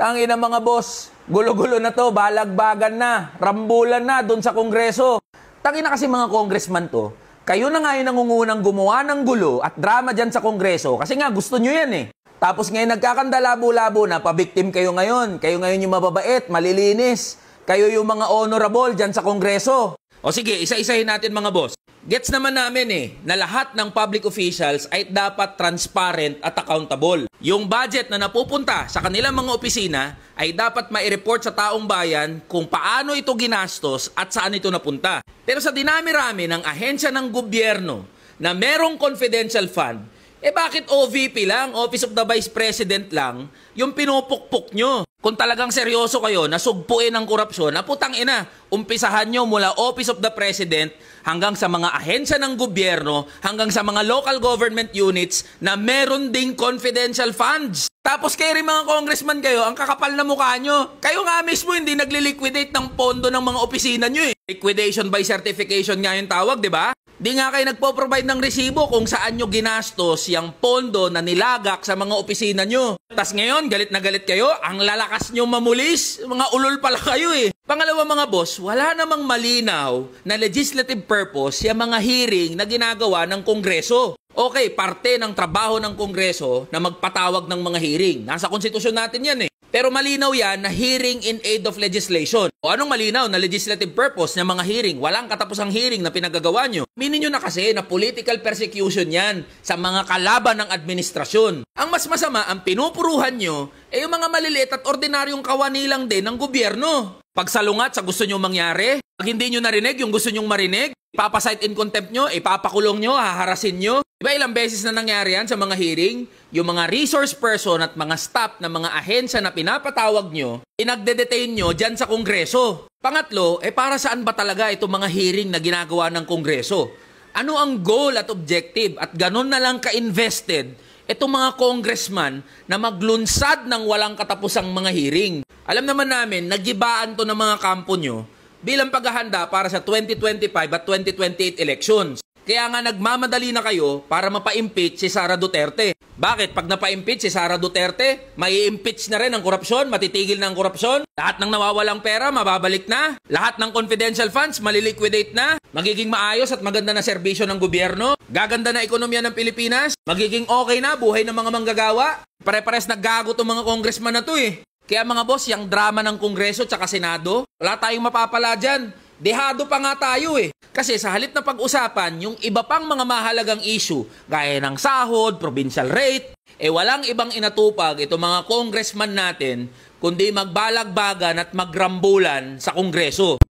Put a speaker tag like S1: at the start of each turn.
S1: Tangina mga boss, gulo-gulo na to, balagbagan na, rambulan na dun sa Kongreso. Tangina kasi mga congressman to, kayo na nga yung nangungunang gumawa ng gulo at drama dyan sa Kongreso kasi nga gusto nyo yan eh. Tapos ngayon nagkakandalabo-labo na, pabiktim kayo ngayon yung mababait, malilinis, kayo yung mga honorable dyan sa Kongreso. O sige, isa-isahin natin mga boss. Gets naman namin na lahat ng public officials ay dapat transparent at accountable. Yung budget na napupunta sa kanilang mga opisina ay dapat mai-report sa taong bayan kung paano ito ginastos at saan ito napunta. Pero sa dinami-rami ng ahensya ng gobyerno na merong confidential fund, bakit OVP lang, Office of the Vice President lang, yung pinupukpok nyo? Kung talagang seryoso kayo na sugpuin ang korupsyon, na putang ina, umpisahan nyo mula Office of the President hanggang sa mga ahensya ng gobyerno, hanggang sa mga local government units na meron ding confidential funds. Tapos kayo rin mga congressman kayo, ang kakapal na mukha nyo. Kayo nga mismo hindi nagli-liquidate ng pondo ng mga opisina nyo eh. Liquidation by certification nga yung tawag, di ba? Di nga kayo nagpo-provide ng resibo kung saan nyo ginastos yung pondo na nilagak sa mga opisina nyo. Tas ngayon, galit na galit kayo, ang lalakas nyo mamulis, mga ulol pala kayo eh. Pangalawa mga boss, wala namang malinaw na legislative purpose yung mga hearing na ginagawa ng Kongreso. Okay, parte ng trabaho ng Kongreso na magpatawag ng mga hearing. Nasa konstitusyon natin yan eh. Pero malinaw yan na hearing in aid of legislation. O anong malinaw na legislative purpose ng mga hearing? Walang katapusang hearing na pinagagawa nyo. Minin nyo na kasi na political persecution yan sa mga kalaban ng administrasyon. Ang mas masama, ang pinupuruhan nyo, yung mga maliliit at ordinaryong kawani lang din ng gobyerno. Pagsalungat sa gusto nyo mangyari, pag hindi nyo narinig yung gusto nyong marinig, ipapasight in contempt nyo, ipapakulong nyo, haharasin nyo. Diba ilang beses na nangyari yan sa mga hearing? Yung mga resource person at mga staff na mga ahensya na pinapatawag nyo, inagde-detain nyo dyan sa Kongreso. Pangatlo, para saan ba talaga itong mga hearing na ginagawa ng Kongreso? Ano ang goal at objective at ganun na lang ka-invested itong mga congressman na maglunsad ng walang katapusang mga hearing? Alam naman namin, nagibaan to ng mga kampo nyo bilang paghahanda para sa 2025 at 2028 elections. Kaya nga nagmamadali na kayo para mapa-impeach si Sara Duterte. Bakit? Pag napa-impeach si Sara Duterte, mai-impeach na rin ang korupsyon, matitigil na ang korupsyon, lahat ng nawawalang pera, mababalik na, lahat ng confidential funds, maliliquidate na, magiging maayos at maganda na serbisyo ng gobyerno, gaganda na ekonomiya ng Pilipinas, magiging okay na buhay ng mga manggagawa. Pare-pares naggago itong mga congressman na to eh. Kaya mga boss, yung drama ng Kongreso at Senado, wala tayong mapapala dyan. Dehado pa nga tayo eh. Kasi sa halip na pag-usapan, yung iba pang mga mahalagang issue, gaya ng sahod, provincial rate, walang ibang inatupag itong mga congressman natin, kundi magbalagbagan at magrambulan sa Kongreso.